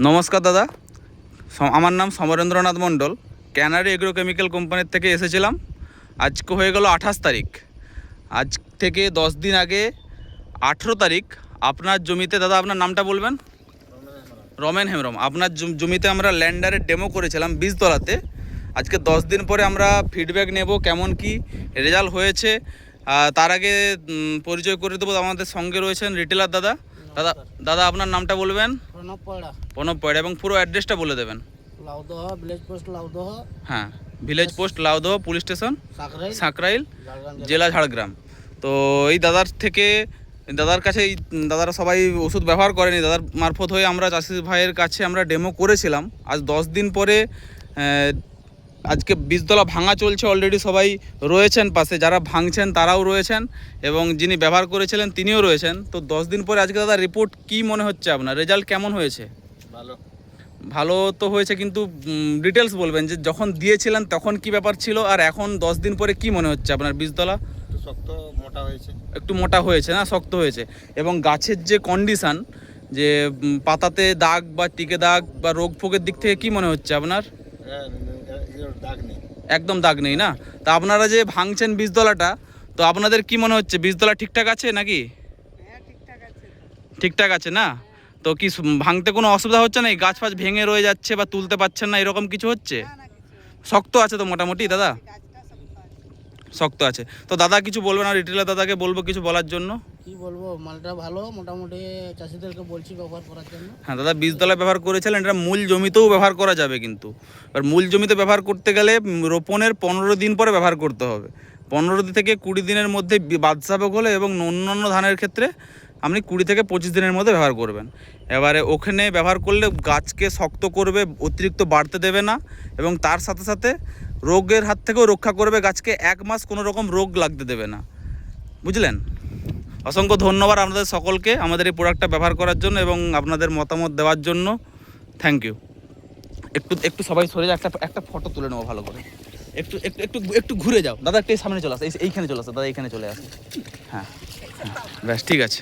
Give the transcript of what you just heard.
নমস্কার দাদা, আমার নাম সমরেন্দ্রনাথ মণ্ডল। ক্যানারি এগ্রোকেমিক্যাল কোম্পানির থেকে এসেছিলাম। আজকে হয়ে গেল 28 তারিখ। আজ থেকে 10 দিন আগে 18 তারিখ আপনার জমিতে, দাদা আপনার নামটা বলবেন? রমেন হেমব্রম। আপনার জমিতে আমরা ল্যান্ডারের ডেমো করেছিলাম বীজতলাতে। আজকে 10 দিন পরে আমরা ফিডব্যাক নেব, কেমন কি রেজাল্ট হয়েছে। তার আগে পরিচয় করে দেবো, আমাদের সঙ্গে রয়েছেন রিটেলার দাদা। দাদা দাদা আপনার নামটা বলবেন? প্রণব পয়ড়া। এবং পুরো অ্যাড্রেসটা বলে দেবেন। Laudaha, village post Laudaha. হ্যাঁ, village post Laudaha, police station Sankrail, জেলা ঝাড়গ্রাম। তো এই দাদার কাছে দাদারা সবাই ওষুধ ব্যবহার করেনি। দাদার মারফত হয়ে আমরা চাষি ভাইয়ের কাছে আমরা ডেমো করেছিলাম। আজ 10 দিন পরে আজকে বীজতলা ভাঙা চলছে। অলরেডি সবাই রয়েছেন পাশে, যারা ভাঙছেন তারাও রয়েছেন এবং যিনি ব্যবহার করেছিলেন তিনিও রয়েছেন। তো 10 দিন পরে আজকে দাদা রিপোর্ট কি মনে হচ্ছে আপনার? রেজাল্ট কেমন হয়েছে? ভালো তো হয়েছে, কিন্তু ডিটেলস বলবেন যে যখন দিয়েছিলেন তখন কি ব্যাপার ছিল, আর এখন 10 দিন পরে কি মনে হচ্ছে আপনার? বীজতলা শক্ত মোটা হয়েছে, একটু মোটা হয়েছে না, শক্ত হয়েছে। এবং গাছের যে কন্ডিশান, যে পাতাতে দাগ বা টিকে দাগ বা রোগ ফোগের দিক থেকে কি মনে হচ্ছে আপনার? দাগ নেই, একদম দাগ নেই না? তা আপনারা যে ভাঙছেন বীজতলাটা, তো আপনাদের কি মনে হচ্ছে বীজতলা ঠিকঠাক আছে নাকি? ঠিকঠাক আছে না? তো কি ভাঙতে কোনো অসুবিধা হচ্ছে না? গাছ ফাছ ভেঙে রয়ে যাচ্ছে বা তুলতে পারছেন না, এরকম কিছু হচ্ছে? শক্ত আছে তো মোটামুটি দাদা? শক্ত আছে। তো দাদা কিছু বলবেন? আর রিটেলার দাদাকে বলবো কিছু বলার জন্য। কি বলবো, মালটা ভালো, মোটামুটি চাষিদেরকে বলছি ব্যবহার করার জন্য। হ্যাঁ দাদা, বীজতলায় ব্যবহার করেছিলেন, এটা মূল জমিতেও ব্যবহার করা যাবে, কিন্তু আর মূল জমিতে ব্যবহার করতে গেলে রোপণের 15 দিন পরে ব্যবহার করতে হবে। 15 দিন থেকে 20 দিনের মধ্যে বাদশাভোগ হলে এবং অন্যান্য ধানের ক্ষেত্রে আপনি 20 থেকে 25 দিনের মধ্যে ব্যবহার করবেন। এবারে ওখানে ব্যবহার করলে গাছকে শক্ত করবে, অতিরিক্ত বাড়তে দেবে না, এবং তার সাথে সাথে রোগের হাত থেকেও রক্ষা করবে। গাছকে 1 মাস কোনো রকম রোগ লাগতে দেবে না, বুঝলেন? অসংখ্য ধন্যবাদ আপনাদের সকলকে আমাদের এই প্রোডাক্টটা ব্যবহার করার জন্য এবং আপনাদের মতামত দেওয়ার জন্য। Thank you. একটু সবাই সরে যাও, একটা ফটো তুলে নেবো ভালো করে। একটু একটু একটু একটু ঘুরে যাও দাদা, একটু সামনে চলে আসো, এইখানে চলে আসো দাদা, এইখানে চলে আসো। হ্যাঁ, ব্যাস ঠিক আছে।